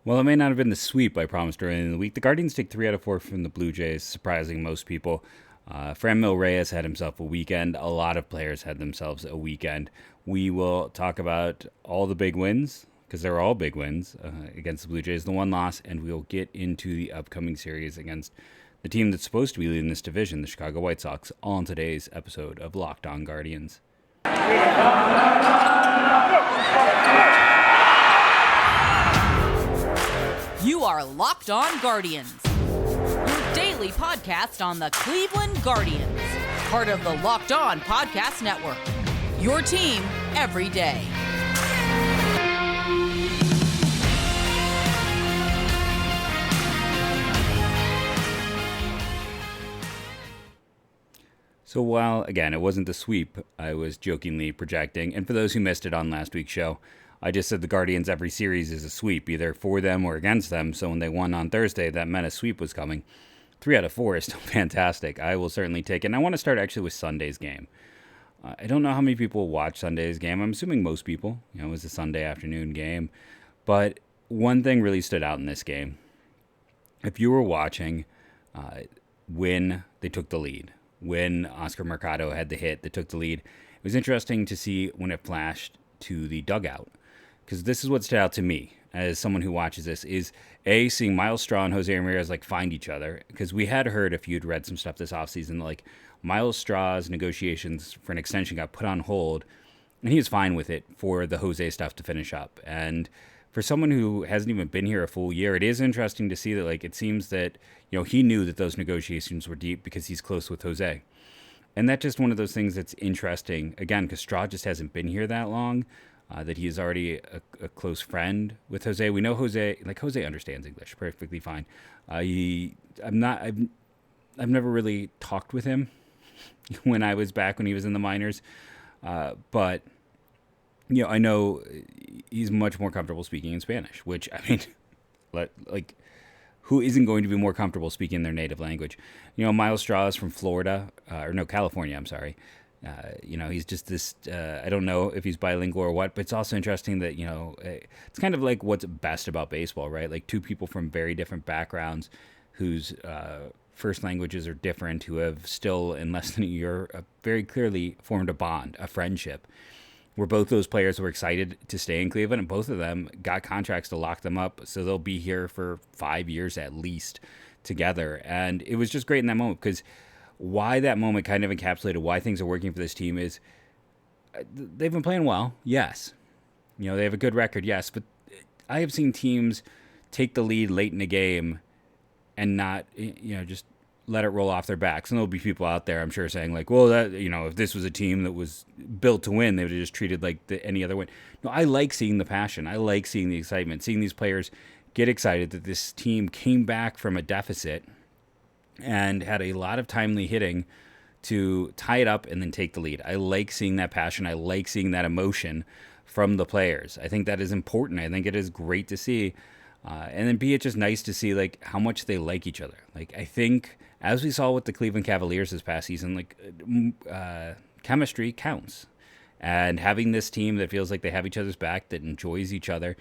Well, it may not have been the sweep I promised earlier in the week. The Guardians take 3 out of 4 from the Blue Jays, surprising most people. Franmil Reyes had himself a weekend. A lot of players had themselves a weekend. We will talk about all the big wins, because they're all big wins against the Blue Jays, the one loss, and we'll get into the upcoming series against the team that's supposed to be leading this division, the Chicago White Sox, on today's episode of Locked On Guardians. You are Locked On Guardians, your daily podcast on the Cleveland Guardians, part of the Locked On Podcast Network, your team every day. So while, again, it wasn't the sweep I was jokingly projecting, and for those who missed it on last week's show, I just said the Guardians every series is a sweep, either for them or against them, so when they won on Thursday, that meant a sweep was coming. 3 out of 4 is still fantastic. I will certainly take it, and I want to start actually with Sunday's game. I don't know how many people watch Sunday's game. I'm assuming most people. It was a Sunday afternoon game, but one thing really stood out in this game. If you were watching when they took the lead, when Oscar Mercado had the hit that took the lead, it was interesting to see when it flashed to the dugout. Because this is what stood out to me as someone who watches this is seeing Myles Straw and Jose Ramirez find each other. Because we had heard, if you'd read some stuff this offseason, Myles Straw's negotiations for an extension got put on hold, and he was fine with it for the Jose stuff to finish up. And for someone who hasn't even been here a full year, it is interesting to see that it seems that he knew that those negotiations were deep because he's close with Jose. And that's just one of those things that's interesting, again, because Straw just hasn't been here that long. That he is already a close friend with Jose. We know Jose understands English perfectly fine. I've never really talked with him when I was back when he was in the minors, but I know he's much more comfortable speaking in Spanish. Which who isn't going to be more comfortable speaking their native language? Myles Straw is from Florida, California. I'm sorry. He's just this, I don't know if he's bilingual or what, but it's also interesting that, it's kind of like what's best about baseball, right? Two people from very different backgrounds whose first languages are different, who have still, in less than a year, very clearly formed a bond, a friendship, where both those players were excited to stay in Cleveland, and both of them got contracts to lock them up, so they'll be here for 5 years at least together. And it was just great in that moment, because why that moment kind of encapsulated why things are working for this team is they've been playing well, yes. They have a good record, yes. But I have seen teams take the lead late in the game and not, just let it roll off their backs. And there'll be people out there, I'm sure, saying well, that, if this was a team that was built to win, they would have just treated like any other win. No, I like seeing the passion. I like seeing the excitement, seeing these players get excited that this team came back from a deficit and had a lot of timely hitting to tie it up and then take the lead. I like seeing that passion. I like seeing that emotion from the players. I think that is important. I think it is great to see. And then it's just nice to see how much they like each other. I think, as we saw with the Cleveland Cavaliers this past season, chemistry counts. And having this team that feels like they have each other's back, that enjoys each other,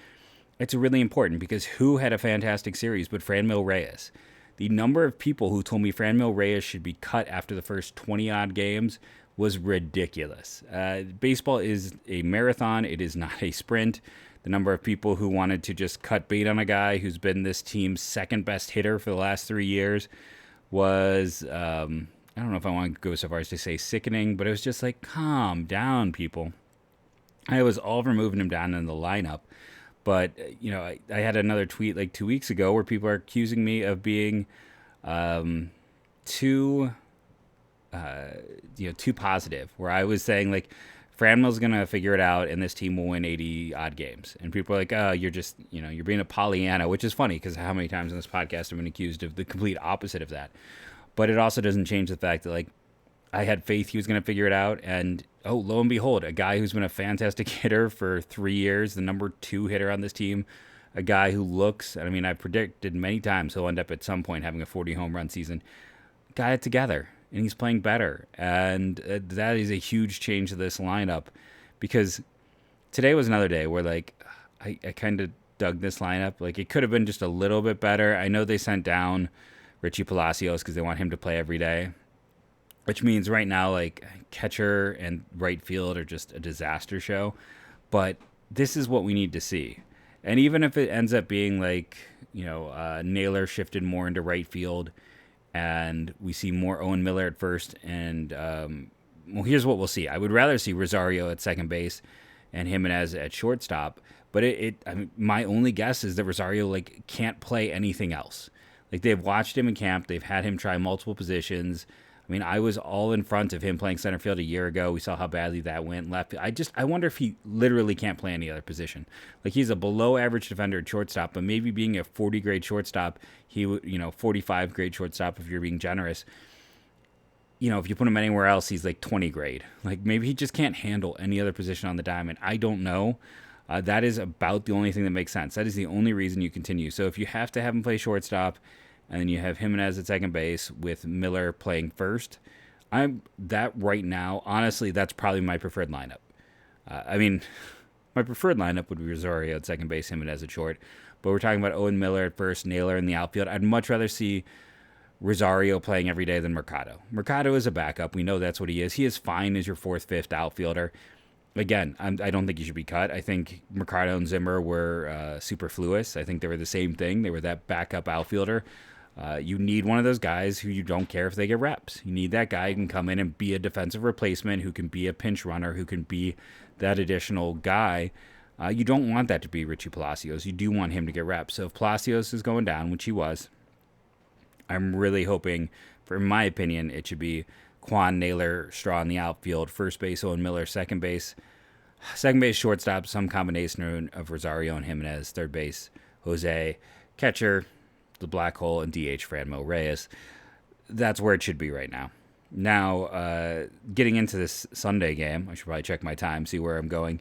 it's really important, because who had a fantastic series but Franmil Reyes? The number of people who told me Franmil Reyes should be cut after the first 20-odd games was ridiculous. Baseball is a marathon. It is not a sprint. The number of people who wanted to just cut bait on a guy who's been this team's second best hitter for the last 3 years was, I don't know if I want to go so far as to say sickening, but it was just calm down, people. I was all for moving him down in the lineup. But, I had another tweet 2 weeks ago where people are accusing me of being too positive, where I was saying, Franmil's going to figure it out and this team will win 80-odd games. And people are like, oh, you're just, you're being a Pollyanna, which is funny because how many times in this podcast I've been accused of the complete opposite of that. But it also doesn't change the fact that, I had faith he was going to figure it out, and lo and behold, a guy who's been a fantastic hitter for 3 years, the number 2 hitter on this team, a guy who looks, I predicted many times he'll end up at some point having a 40 home run season, got it together, and he's playing better, and that is a huge change to this lineup, because today was another day where, I kind of dug this lineup. Like, it could have been just a little bit better. I know they sent down Richie Palacios because they want him to play every day, which means right now, like, catcher and right field are just a disaster show. But this is what we need to see. And even if it ends up being like, Naylor shifted more into right field and we see more Owen Miller at first, and here's what we'll see. I would rather see Rosario at second base and Jimenez at shortstop, but my only guess is that Rosario can't play anything else. Like, they've watched him in camp, they've had him try multiple positions. I mean, I was all in front of him playing center field a year ago. We saw how badly that went. Left. I wonder if he literally can't play any other position. Like, he's a below average defender at shortstop, but maybe being a 40 grade shortstop, 45 grade shortstop if you're being generous. If you put him anywhere else, he's like 20 grade. Like, maybe he just can't handle any other position on the diamond. I don't know. That is about the only thing that makes sense. That is the only reason you continue. So if you have to have him play shortstop, and then you have Jimenez at second base with Miller playing first, right now, honestly, that's probably my preferred lineup. My preferred lineup would be Rosario at second base, Jimenez at short. But we're talking about Owen Miller at first, Naylor in the outfield. I'd much rather see Rosario playing every day than Mercado. Mercado is a backup. We know that's what he is. He is fine as your fourth, fifth outfielder. Again, I don't think he should be cut. I think Mercado and Zimmer were superfluous. I think they were the same thing. They were that backup outfielder. You need one of those guys who you don't care if they get reps. You need that guy who can come in and be a defensive replacement, who can be a pinch runner, who can be that additional guy. You don't want that to be Richie Palacios. You do want him to get reps. So if Palacios is going down, which he was, I'm really hoping, for my opinion, it should be Quan, Naylor, Straw in the outfield, first base, Owen Miller, second base, shortstop, some combination of Rosario and Jimenez, third base, Jose, catcher, the black hole, and DH Franmil Reyes. That's where it should be right now. Now, getting into this Sunday game, I should probably check my time, see where I'm going.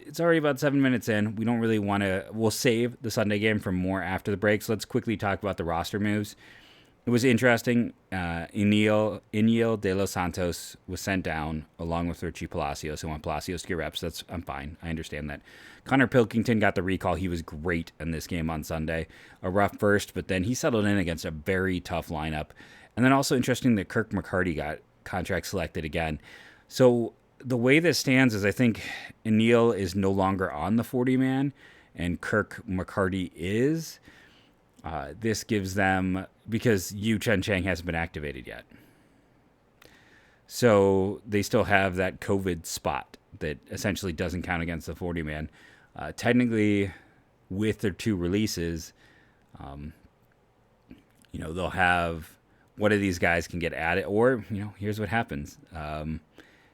It's already about 7 minutes in. We don't really want to... We'll save the Sunday game for more after the break, so let's quickly talk about the roster moves. It was interesting. Iniel de los Santos was sent down along with Richie Palacios, who want Palacios to get reps. I'm fine. I understand that. Connor Pilkington got the recall. He was great in this game on Sunday. A rough first, but then he settled in against a very tough lineup. And then also interesting that Kirk McCarty got contract selected again. So the way this stands is I think Iniel is no longer on the 40-man, and Kirk McCarty is. This gives them, because Yu Chen Chang hasn't been activated yet. So they still have that COVID spot that essentially doesn't count against the 40-man. Technically, with their two releases, they'll have one of these guys can get added, or, here's what happens.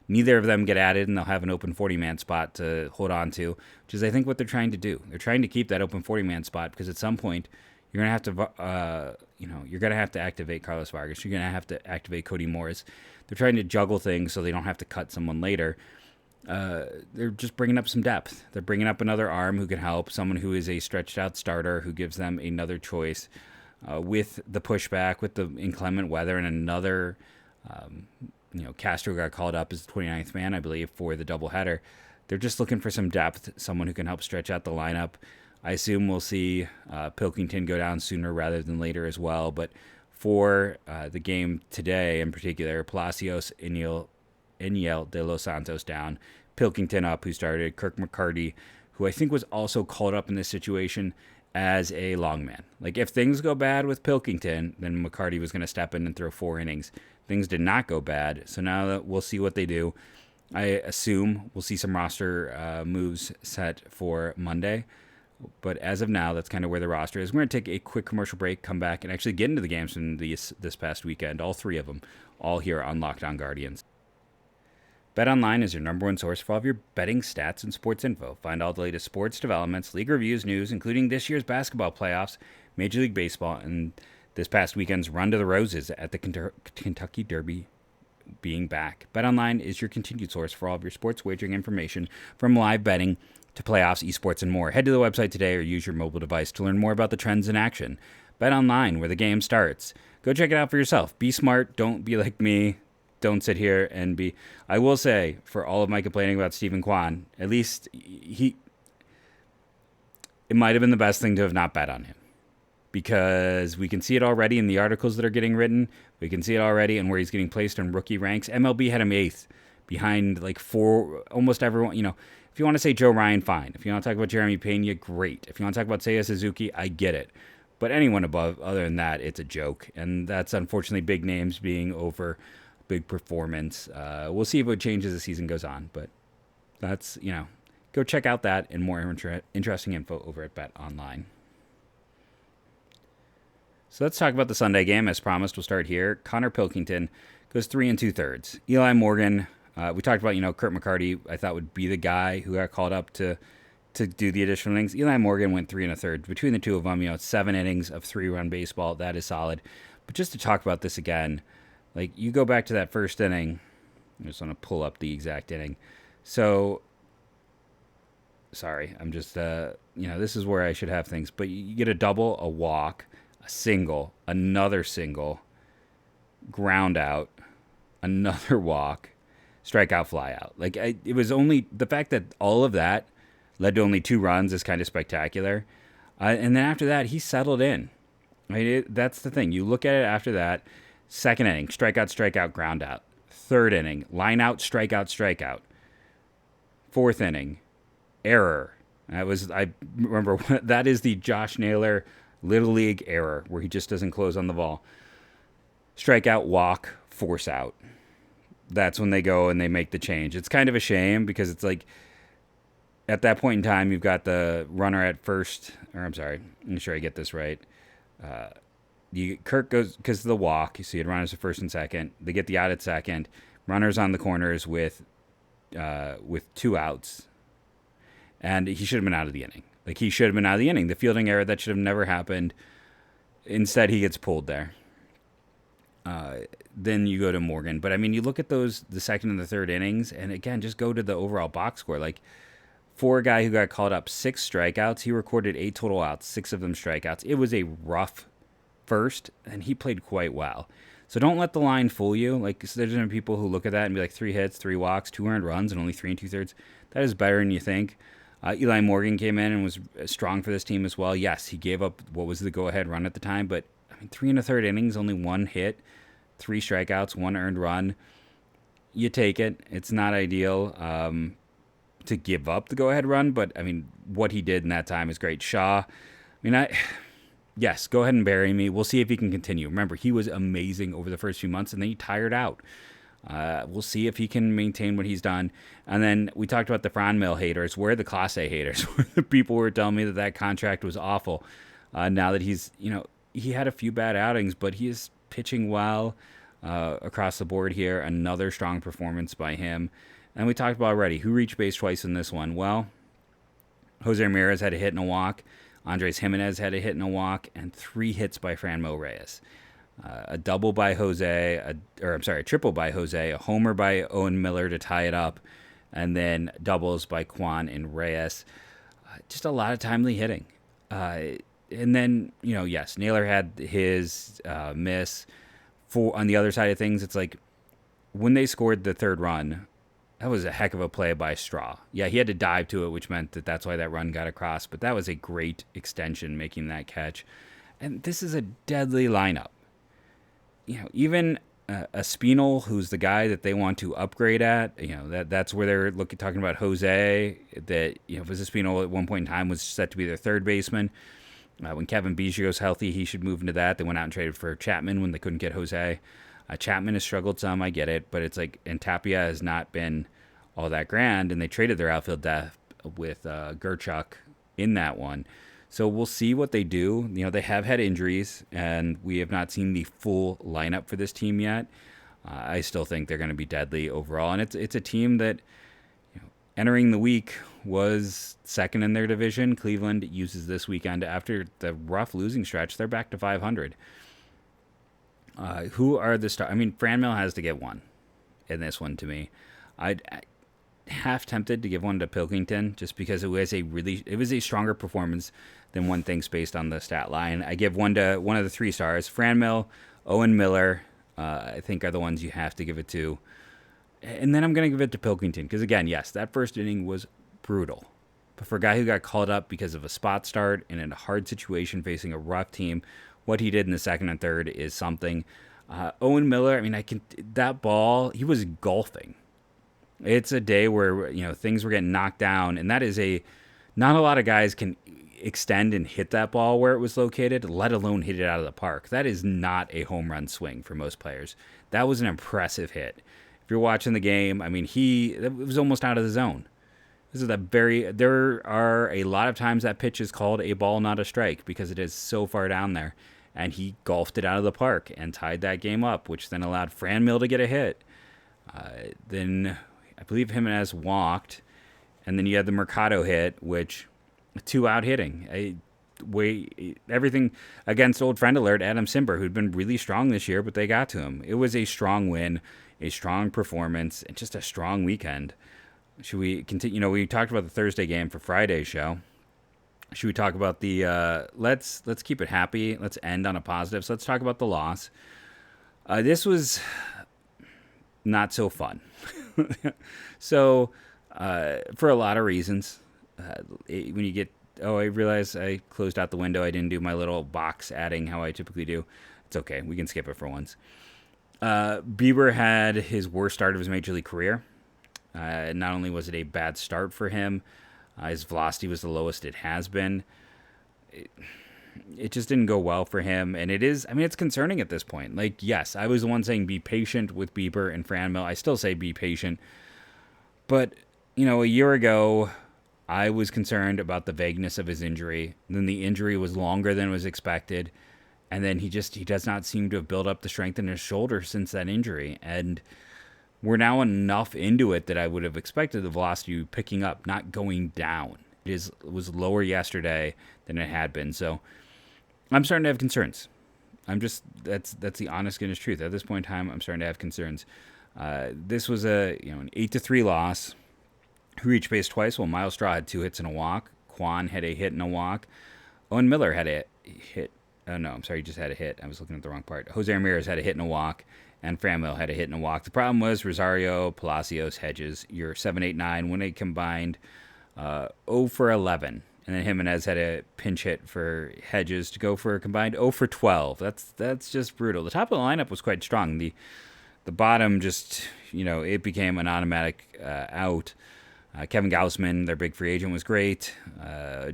Neither of them get added, and they'll have an open 40-man spot to hold on to, which is, I think, what they're trying to do. They're trying to keep that open 40-man spot because at some point you're gonna have to activate Carlos Vargas. You're gonna have to activate Cody Morris. They're trying to juggle things so they don't have to cut someone later. They're just bringing up some depth. They're bringing up another arm who can help, someone who is a stretched-out starter who gives them another choice. With the pushback, with the inclement weather, and another, Castro got called up as the 29th man, I believe, for the doubleheader. They're just looking for some depth, someone who can help stretch out the lineup. I assume we'll see Pilkington go down sooner rather than later as well. But for the game today in particular, Palacios, Iniel de los Santos down, Pilkington up, who started, Kirk McCarty, who I think was also called up in this situation as a long man. Like, if things go bad with Pilkington, then McCarty was going to step in and throw 4 innings. Things did not go bad, so now that we'll see what they do. I assume we'll see some roster moves set for Monday. But as of now, that's kind of where the roster is. We're going to take a quick commercial break, come back, and actually get into the games from this past weekend, all 3 of them, all here on Locked On Guardians. BetOnline is your number one source for all of your betting stats and sports info. Find all the latest sports developments, league reviews, news, including this year's basketball playoffs, Major League Baseball, and this past weekend's Run to the Roses at the Kentucky Derby being back. BetOnline is your continued source for all of your sports wagering information, from live betting to playoffs, esports, and more. Head to the website today or use your mobile device to learn more about the trends in action. BetOnline, where the game starts. Go check it out for yourself. Be smart. Don't be like me. Don't sit here and be... I will say, for all of my complaining about Stephen Kwan, at least it might have been the best thing to have not bet on him, because we can see it already in the articles that are getting written. We can see it already in where he's getting placed in rookie ranks. MLB had him 8th behind like almost everyone. If you want to say Joe Ryan, fine. If you want to talk about Jeremy Pena, great. If you want to talk about Seiya Suzuki, I get it. But anyone above, other than that, it's a joke. And that's unfortunately big names being over big performance. We'll see if it changes as the season goes on. But that's, go check out that and more interesting info over at Bet Online. So let's talk about the Sunday game. As promised, we'll start here. Connor Pilkington goes 3 2/3. Eli Morgan, we talked about, Kurt McCarty, I thought would be the guy who got called up to do the additional innings. Eli Morgan went 3 1/3. Between the two of them, 7 innings of 3-run baseball. That is solid. But just to talk about this again, like, you go back to that first inning. I just want to pull up the exact inning. So, sorry, I'm just, this is where I should have things. But you get a double, a walk, a single, another single, ground out, another walk, strikeout, fly out. Like, it was only the fact that all of that led to only 2 runs is kind of spectacular. And then after that, he settled in. Right? That's the thing. You look at it after that. Second inning, strikeout, ground out. Third inning, line out, strikeout. Fourth inning, error. I remember that is the Josh Naylor Little League error where he just doesn't close on the ball. Strikeout, walk, force out. That's when they go and they make the change. It's kind of a shame because it's like, at that point in time, you've got the runner at first, or I'm sorry, I'm sure I get this right. Kirk goes, because of the walk, so you had runners at first and second. They get the out at second. Runners on the corners with 2 outs. And he should have been out of the inning. The fielding error, that should have never happened. Instead, he gets pulled there. Then you go to Morgan. But, I mean, you look at the second and the third innings, and again, just go to the overall box score. Like, for a guy who got called up 6 strikeouts, he recorded 8 total outs, 6 of them strikeouts. It was a rough first, and he played quite well. So don't let the line fool you. Like, there's been people who look at that and be like, 3 hits, 3 walks, 2 earned runs, and only 3 2/3. That is better than you think. Eli Morgan came in and was strong for this team as well. Yes, he gave up what was the go-ahead run at the time, but 3 1/3 innings, only 1 hit, 3 strikeouts, 1 earned run. You take it. It's not ideal to give up the go-ahead run, but, I mean, what he did in that time is great. Shaw, yes, go ahead and bury me. We'll see if he can continue. Remember, he was amazing over the first few months, and then he tired out. We'll see if he can maintain what he's done. And then we talked about the Franmil haters. Where are the Class A haters? The people were telling me that contract was awful. Now that he's, he had a few bad outings, but he is pitching well across the board here. Another strong performance by him. And we talked about already, who reached base twice in this one? Well, Jose Ramirez had a hit and a walk. Andres Jimenez had a hit and a walk, and 3 hits by Franmil Reyes. A double by Jose, a triple by Jose, a homer by Owen Miller to tie it up, and then doubles by Kwan and Reyes. Just a lot of timely hitting. And then, yes, Naylor had his miss. On the other side of things, it's like when they scored the third run, that was a heck of a play by Straw. Yeah, he had to dive to it, which meant that's why that run got across. But that was a great extension, making that catch. And this is a deadly lineup. Even a Spinal, who's the guy that they want to upgrade at, that's where they're talking about Jose, that, Spinal at one point in time was set to be their third baseman. When Kevin Biggio's healthy, he should move into that. They went out and traded for Chapman when they couldn't get Jose. Chapman has struggled some, I get it, but it's like, and Tapia has not been all that grand, and they traded their outfield depth with Gerchuk in that one. So we'll see what they do. They have had injuries, and we have not seen the full lineup for this team yet. I still think they're going to be deadly overall, and it's a team that, entering the week, was second in their division. Cleveland uses this weekend, after the rough losing stretch, they're back to 500. Who are the stars? I mean, Franmil has to get one in this one to me. I'd half tempted to give one to Pilkington just because it was a stronger performance than one thinks based on the stat line. I give one to one of the 3 stars. Franmil, Owen Miller, I think are the ones you have to give it to. And then I'm going to give it to Pilkington because, again, yes, that first inning was brutal. But for a guy who got called up because of a spot start and in a hard situation facing a rough team, what he did in the second and third is something. Owen Miller, I mean, that ball, he was golfing. It's a day where, things were getting knocked down, and that is not a lot of guys can extend and hit that ball where it was located, let alone hit it out of the park. That is not a home run swing for most players. That was an impressive hit. If you're watching the game, I mean, it was almost out of the zone. There are a lot of times that pitch is called a ball, not a strike, because it is so far down there. And he golfed it out of the park and tied that game up, which then allowed Franmil to get a hit. Then I believe Jimenez walked, and then you had the Mercado hit, which 2-out hitting. Everything against old friend alert, Adam Simber, who'd been really strong this year, but they got to him. It was a strong win, a strong performance, and just a strong weekend. Should we continue? We talked about the Thursday game for Friday's show. Should we talk about the? Let's keep it happy. Let's end on a positive. So let's talk about the loss. This was not so fun. So for a lot of reasons, when you get, I realized I closed out the window. I didn't do my little box adding how I typically do. It's okay. We can skip it for once. Bieber had his worst start of his major league career. Not only was it a bad start for him, his velocity was the lowest it has been. It just didn't go well for him, and it's concerning at this point. Like, yes, I was the one saying be patient with Bieber and Franmil. I still say be patient. But, a year ago, I was concerned about the vagueness of his injury. Then the injury was longer than was expected, and then he does not seem to have built up the strength in his shoulder since that injury, and we're now enough into it that I would have expected the velocity picking up, not going down. It was lower yesterday than it had been. So I'm starting to have concerns. That's the honest goodness truth. At this point in time, I'm starting to have concerns. This was an 8-3 loss. Who reached base twice? Well, Myles had 2 hits and a walk. Quan had a hit and a walk. Owen Miller had a hit. Oh, no, I'm sorry, he just had a hit. I was looking at the wrong part. Jose Ramirez had a hit and a walk. And Franmil had a hit and a walk. The problem was Rosario, Palacios, Hedges, your 7, 8, 9, when they combined 0 for 11. And then Jimenez had a pinch hit for Hedges to go for a combined 0 for 12. That's just brutal. The top of the lineup was quite strong. The bottom just, it became an automatic out. Kevin Gausman, their big free agent, was great.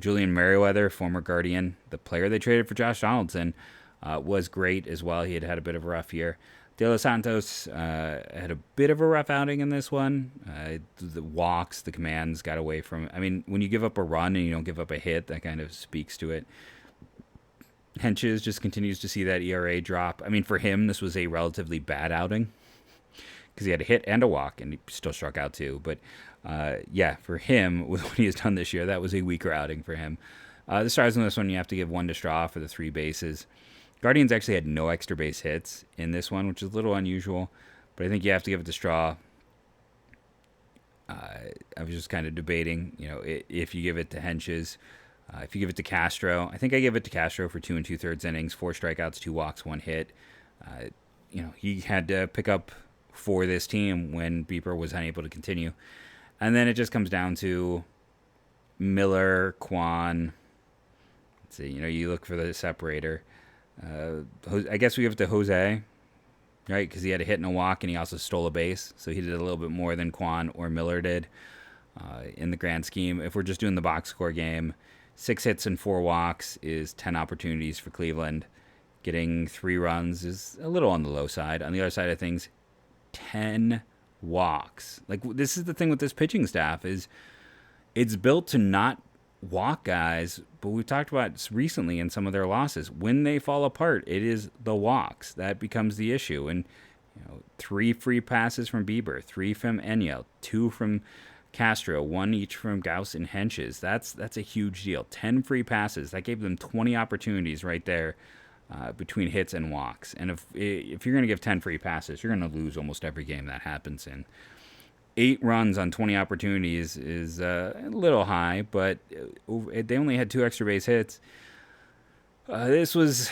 Julian Merriweather, former Guardian, the player they traded for Josh Donaldson, was great as well. He had a bit of a rough year. De Los Santos had a bit of a rough outing in this one. The walks, the commands got away from. I mean, when you give up a run and you don't give up a hit, that kind of speaks to it. Henches just continues to see that ERA drop. I mean, for him, this was a relatively bad outing because he had a hit and a walk, and he still struck out too. But for him, with what he has done this year, that was a weaker outing for him. The stars on this one, you have to give 1 to Straw for the 3 bases. Guardians actually had no extra base hits in this one, which is a little unusual, but I think you have to give it to Straw. I was just kind of debating, if you give it to Henches, if you give it to Castro. I think I give it to Castro for 2 2/3 innings, 4 strikeouts, 2 walks, 1 hit. He had to pick up for this team when Bieber was unable to continue. And then it just comes down to Miller, Quan. Let's see, you look for the separator. I guess we give it to Jose, right? Because he had a hit and a walk, and he also stole a base, so he did a little bit more than Quan or Miller did in the grand scheme. If we're just doing the box score game, 6 hits and 4 walks is 10 opportunities for Cleveland. Getting 3 runs is a little on the low side. On the other side of things, 10 walks. Like, this is the thing with this pitching staff is it's built to not walk guys, but we've talked about recently in some of their losses, when they fall apart, it is the walks that becomes the issue. And 3 free passes from Bieber, 3 from Enyo, 2 from Castro, 1 each from Gauss and Henches. That's a huge deal. 10 free passes, that gave them 20 opportunities right there between hits and walks. And if you're going to give 10 free passes, you're going to lose almost every game that happens in. 8 runs on 20 opportunities is a little high, but they only had 2 extra base hits. This was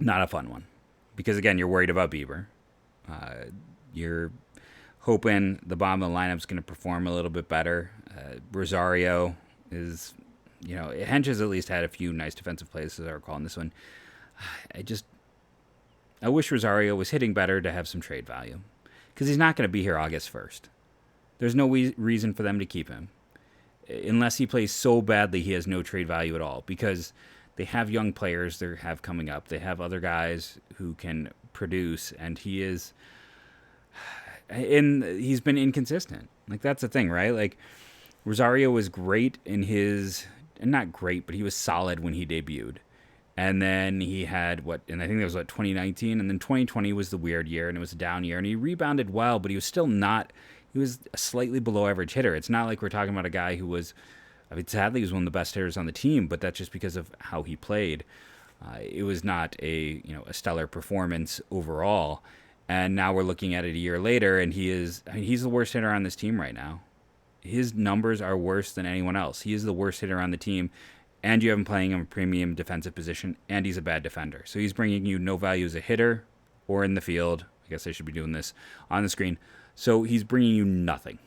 not a fun one because, again, you're worried about Bieber. You're hoping the bottom of the lineup's going to perform a little bit better. Rosario is, Hench at least had a few nice defensive plays, as I recall in this one. I wish Rosario was hitting better to have some trade value, because he's not going to be here August 1st. There's no reason for them to keep him. Unless he plays so badly, he has no trade value at all, because they have young players they have coming up. They have other guys who can produce, and he's been inconsistent. Like, that's the thing, right? Like, Rosario was great not great, but he was solid when he debuted. And then he had and I think that was 2019, and then 2020 was the weird year, and it was a down year, and he rebounded well, but he was still not, he was a slightly below average hitter. It's not like we're talking about a guy who was, sadly he was one of the best hitters on the team, but that's just because of how he played. It was not a stellar performance overall. And now we're looking at it a year later, and he's the worst hitter on this team right now. His numbers are worse than anyone else. He is the worst hitter on the team, and you have him playing him a premium defensive position, and he's a bad defender. So he's bringing you no value as a hitter or in the field. I guess I should be doing this on the screen. So he's bringing you nothing.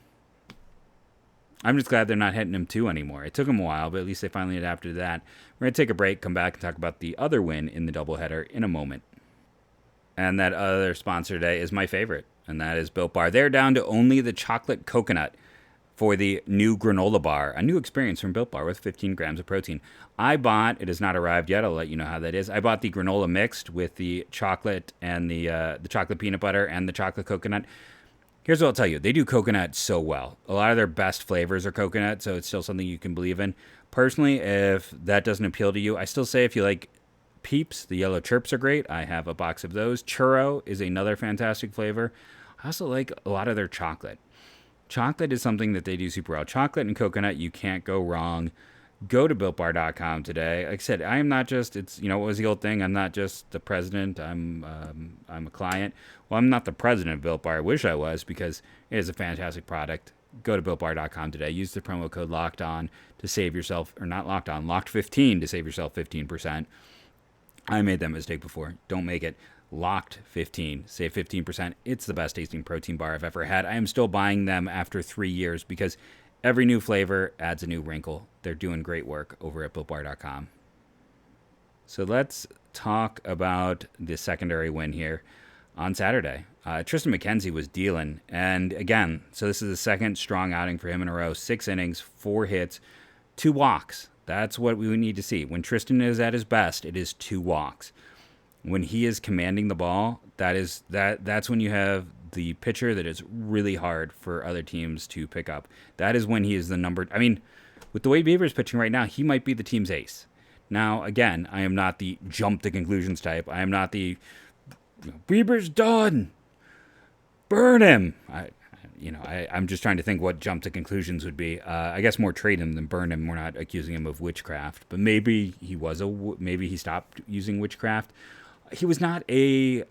I'm just glad they're not hitting him 2 anymore. It took him a while, but at least they finally adapted to that. We're going to take a break, come back, and talk about the other win in the doubleheader in a moment. And that other sponsor today is my favorite, and that is Built Bar. They're down to only the chocolate coconut for the new granola bar, a new experience from Built Bar with 15 grams of protein. It has not arrived yet. I'll let you know how that is. I bought the granola mixed with the chocolate and the chocolate peanut butter and the chocolate coconut. Here's what I'll tell you. They do coconut so well. A lot of their best flavors are coconut, so it's still something you can believe in. Personally, if that doesn't appeal to you, I still say if you like Peeps, the yellow chirps are great. I have a box of those. Churro is another fantastic flavor. I also like a lot of their chocolate. Chocolate is something that they do super well. Chocolate and coconut, you can't go wrong. Go to BuiltBar.com today. Like I said, I am not just, what was the old thing? I'm not just the president. I'm a client. Well, I'm not the president of Built Bar. I wish I was, because it is a fantastic product. Go to BuiltBar.com today. Use the promo code LOCKEDON to save yourself, or not locked on, locked15 to save yourself 15%. I made that mistake before. Don't make it. Locked15. Save 15%. It's the best tasting protein bar I've ever had. I am still buying them after 3 years because every new flavor adds a new wrinkle. They're doing great work over at BuiltBar.com. So let's talk about the secondary win here on Saturday. Tristan McKenzie was dealing. And again, so this is the second strong outing for him in a row. 6 innings, 4 hits, 2 walks. That's what we need to see. When Tristan is at his best, it is 2 walks. When he is commanding the ball, that's when you have the pitcher that is really hard for other teams to pick up. That is when he is the number. I mean, with the way Bieber is pitching right now, he might be the team's ace. Now, again, I am not the jump to conclusions type. I am not the Bieber's done, burn him. I'm just trying to think what jump to conclusions would be. I guess more trade him than burn him. We're not accusing him of witchcraft, but maybe he stopped using witchcraft. He was not a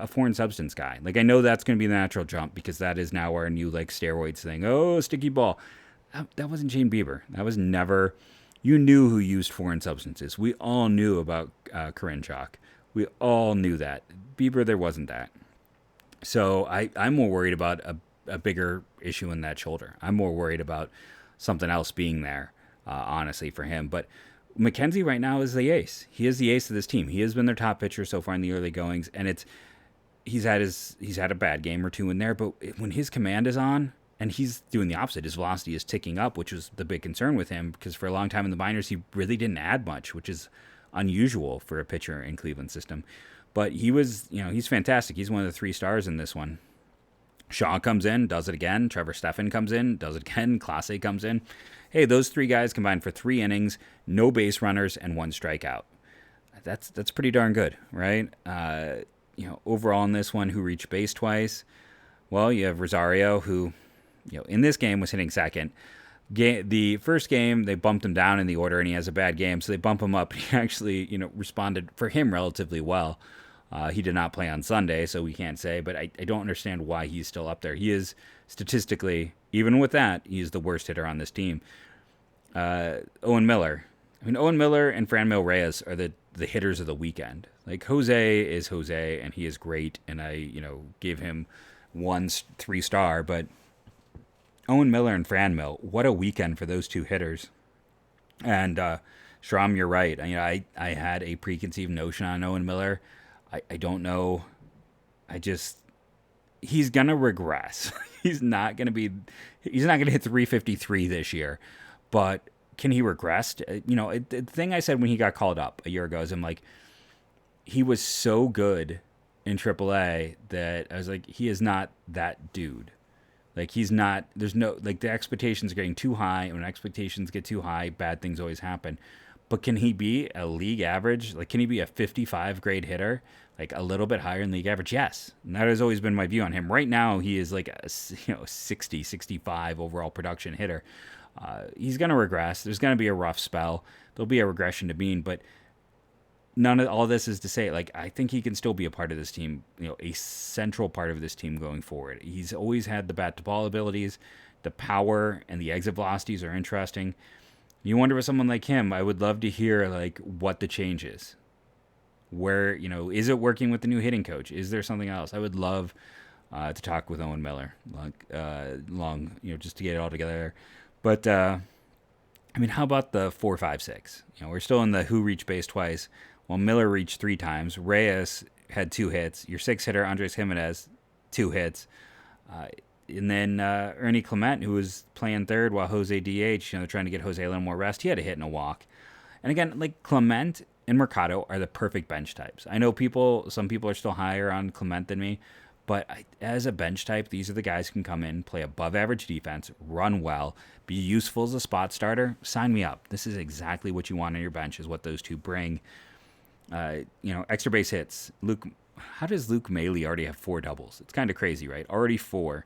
foreign substance guy. Like, I know that's going to be the natural jump because that is now our new steroids thing. Oh, sticky ball. That wasn't Shane Bieber. That was never. You knew who used foreign substances. We all knew about Karinchak. We all knew that. Bieber, there wasn't that. So I'm more worried about a bigger issue in that shoulder. I'm more worried about something else being there, honestly, for him. But McKenzie right now is the ace. He is the ace of this team. He has been their top pitcher so far in the early goings, and he's had a bad game or 2 in there. But when his command is on, and he's doing the opposite, his velocity is ticking up, which was the big concern with him because for a long time in the minors he really didn't add much, which is unusual for a pitcher in Cleveland system. But he's fantastic. He's one of the 3 stars in this one. Shaw comes in, does it again. Trevor Stephan comes in, does it again. Clase comes in. Hey, those 3 guys combined for 3 innings, no base runners, and 1 strikeout. That's pretty darn good, right? Overall in this one, who reached base twice? Well, you have Rosario, who, in this game was hitting second. The first game, they bumped him down in the order, and he has a bad game, so they bump him up. He actually, responded for him relatively well. He did not play on Sunday, so we can't say, but I don't understand why he's still up there. He is, statistically, even with that, he is the worst hitter on this team. Owen Miller. Owen Miller and Franmil Reyes are the hitters of the weekend. Like, Jose is Jose, and he is great, and I, gave him one 3-star, but Owen Miller and Franmil, what a weekend for those two hitters. And Shram, you're right. I had a preconceived notion on Owen Miller. I don't know. He's going to regress. He's not going to hit 353 this year. But can he regress? The thing I said when he got called up a year ago is I'm like, he was so good in AAA that I was like, he is not that dude. Like, he's not, there's no, like, the expectations are getting too high. And when expectations get too high, bad things always happen. But can he be a league average? Like, can he be a 55 grade hitter? Like, a little bit higher than league average? Yes. And that has always been my view on him. Right now, he is like a 60, 65 overall production hitter. He's going to regress. There's going to be a rough spell. There'll be a regression to mean, but none of all this is to say, like, I think he can still be a part of this team, a central part of this team going forward. He's always had the bat to ball abilities, the power, and the exit velocities are interesting. You wonder with someone like him, I would love to hear, like, what the change is. Where, is it working with the new hitting coach? Is there something else? I would love to talk with Owen Miller just to get it all together. But, how about the 4-5-6? We're still in the who reached base twice. Well, Miller reached 3 times. Reyes had 2 hits. Your 6-hitter, Andres Jimenez, 2 hits. And then Ernie Clement, who was playing third while Jose DH, they're trying to get Jose a little more rest. He had a hit and a walk. And again, like, Clement and Mercado are the perfect bench types. I know some people are still higher on Clement than me, but as a bench type, these are the guys who can come in, play above average defense, run well, be useful as a spot starter. Sign me up. This is exactly what you want on your bench, is what those two bring. Extra base hits. How does Luke Maile already have 4 doubles? It's kind of crazy, right? Already 4.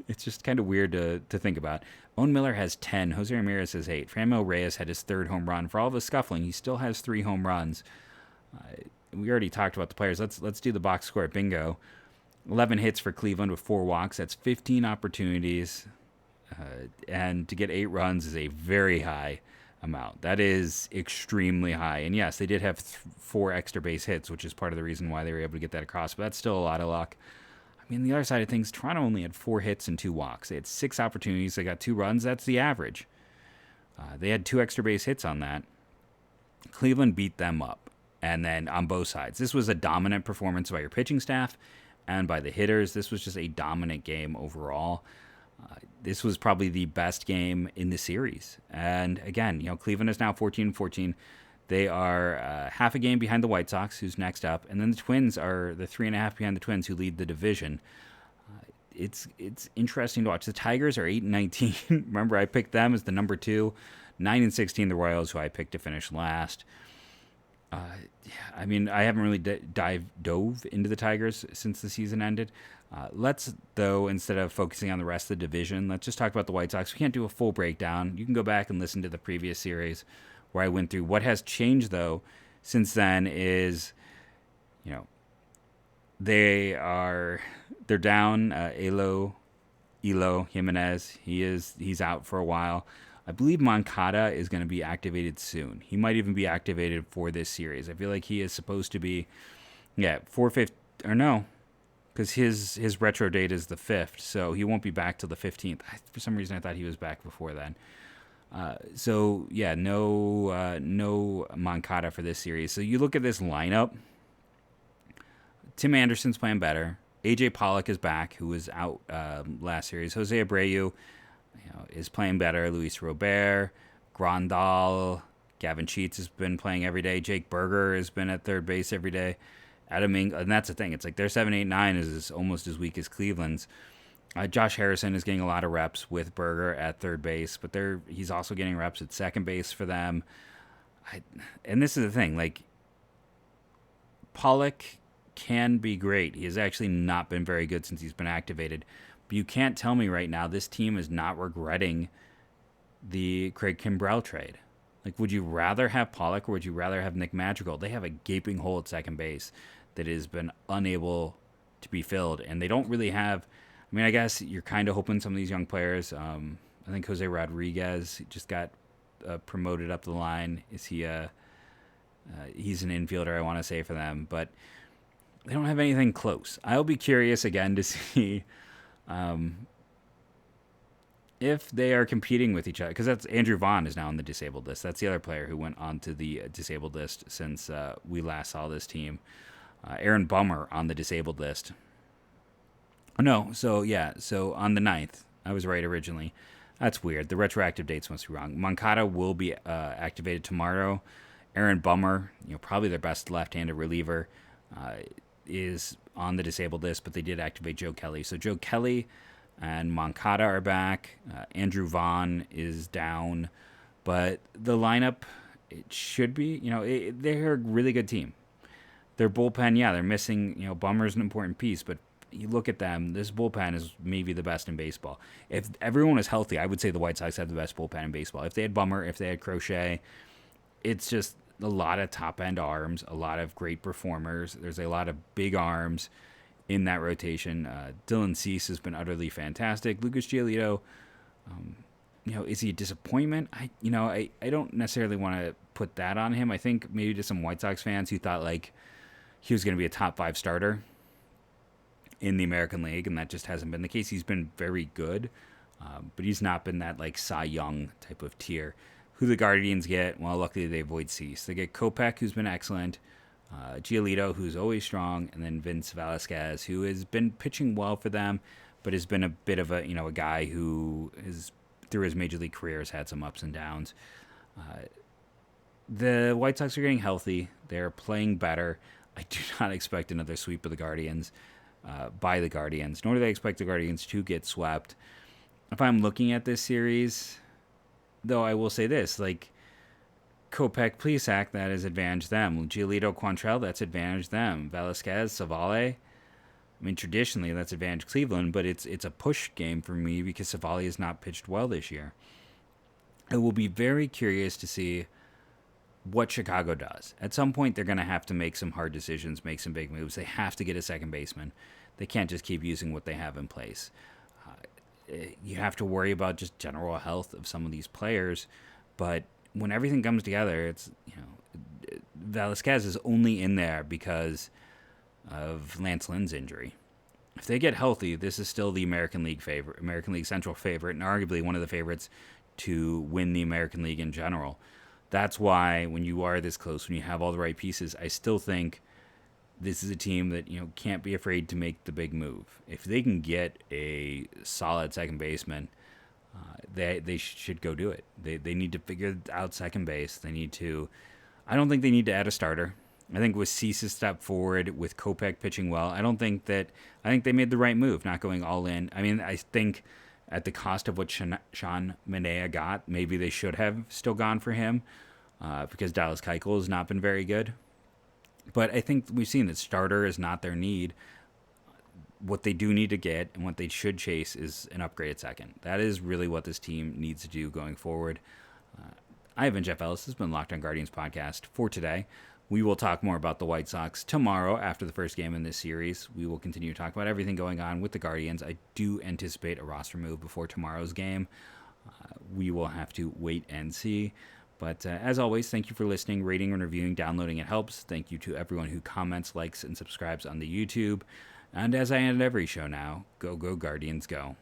It's just kind of weird to think about. Owen Miller has 10. Jose Ramirez has 8. Franmil Reyes had his 3rd home run. For all of the scuffling, he still has 3 home runs. We already talked about the players. Let's do the box score bingo. 11 hits for Cleveland with 4 walks. That's 15 opportunities. And to get 8 runs is a very high amount. That is extremely high. And yes, they did have 4 extra base hits, which is part of the reason why they were able to get that across. But that's still a lot of luck. The other side of things, Toronto only had 4 hits and 2 walks. They had 6 opportunities. They got 2 runs. That's the average. They had 2 extra base hits on that. Cleveland beat them up. And then on both sides, this was a dominant performance by your pitching staff and by the hitters. This was just a dominant game overall. This was probably the best game in the series. And again, Cleveland is now 14-14. They are half a game behind the White Sox, who's next up. And then the Twins are the 3.5 behind the Twins, who lead the division. It's interesting to watch. The Tigers are 8-19. Remember, I picked them as the number 2. 9-16, the Royals, who I picked to finish last. I haven't really dove into the Tigers since the season ended. Let's, though, instead of focusing on the rest of the division, let's just talk about the White Sox. We can't do a full breakdown. You can go back and listen to the previous series where I went through. What has changed, though, since then is, they're down. Elo Jimenez, he's out for a while. I believe Moncada is going to be activated soon. He might even be activated for this series. I feel like he is supposed to be, 4/5, or no, because his retro date is the 5th, so he won't be back till the 15th. For some reason, I thought he was back before then. No Moncada for this series. So you look at this lineup. Tim Anderson's playing better. AJ Pollock is back, who was out last series. Jose Abreu is playing better. Luis Robert, Grandal, Gavin Sheets has been playing every day. Jake Berger has been at third base every day. And that's the thing. It's like their 7, 8, 9 is almost as weak as Cleveland's. Josh Harrison is getting a lot of reps with Berger at third base, but he's also getting reps at second base for them. And this is the thing. Like, Pollock can be great. He has actually not been very good since he's been activated. But you can't tell me right now this team is not regretting the Craig Kimbrell trade. Like, would you rather have Pollock or would you rather have Nick Madrigal? They have a gaping hole at second base that has been unable to be filled. And they don't really have... I guess you're kind of hoping some of these young players... I think Jose Rodriguez just got promoted up the line. Is he... he's an infielder, I want to say, for them. But they don't have anything close. I'll be curious again to see if they are competing with each other, because that's Andrew Vaughn is now on the disabled list. That's the other player who went onto the disabled list since we last saw this team. Aaron Bummer on the disabled list. No, so on the 9th, I was right originally. That's weird. The retroactive dates must be wrong. Moncada will be activated tomorrow. Aaron Bummer, probably their best left-handed reliever, is on the disabled list, but they did activate Joe Kelly. So Joe Kelly and Moncada are back. Andrew Vaughn is down. But the lineup, it should be, they're a really good team. Their bullpen, they're missing, Bummer's an important piece, but you look at them, this bullpen is maybe the best in baseball. If everyone is healthy, I would say the White Sox have the best bullpen in baseball. If they had Bummer, if they had Crochet, it's just a lot of top-end arms, a lot of great performers. There's a lot of big arms in that rotation. Dylan Cease has been utterly fantastic. Lucas Giolito, is he a disappointment? I don't necessarily want to put that on him. I think maybe to some White Sox fans who thought like he was going to be a top 5 starter in the American League, and that just hasn't been the case. He's been very good, but he's not been that like Cy Young type of tier. Who the Guardians get? Well, luckily they avoid Cease. They get Kopech, who's been excellent, Giolito, who's always strong, and then Vince Velasquez, who has been pitching well for them, but has been a bit of a guy who has through his major league career has had some ups and downs. The White Sox are getting healthy. They're playing better. I do not expect another sweep of the Guardians by the Guardians, nor do I expect the Guardians to get swept. If I'm looking at this series, though, I will say this, like, Kopech, Plesac, that has advantaged them. Giolito, Quantrell, that's advantaged them. Velasquez, Savale, I mean, traditionally, that's advantaged Cleveland, but it's a push game for me because Savale has not pitched well this year. I will be very curious to see what Chicago does. At some point, they're going to have to make some hard decisions, make some big moves. They have to get a second baseman. They can't just keep using what they have in place. You have to worry about just general health of some of these players, but when everything comes together, it's, Velasquez is only in there because of Lance Lynn's injury. If they get healthy, this is still the American League favorite, American League Central favorite, and arguably one of the favorites to win the American League in general. That's why when you are this close, when you have all the right pieces, I still think this is a team that can't be afraid to make the big move. If they can get a solid second baseman, they should go do it. They need to figure out second base. They need to. I don't think they need to add a starter. I think with Cease's step forward, with Kopech pitching well, I think they made the right move, not going all in. I mean, I think at the cost of what Sean Manaea got, maybe they should have still gone for him because Dallas Keuchel has not been very good. But I think we've seen that starter is not their need. What they do need to get and what they should chase is an upgraded second. That is really what this team needs to do going forward. I've been Jeff Ellis. This has been Locked on Guardians podcast for today. We will talk more about the White Sox tomorrow after the first game in this series. We will continue to talk about everything going on with the Guardians. I do anticipate a roster move before tomorrow's game. We will have to wait and see. But as always, thank you for listening, rating, and reviewing, downloading. It helps. Thank you to everyone who comments, likes, and subscribes on the YouTube. And as I end every show now, go Guardians, go.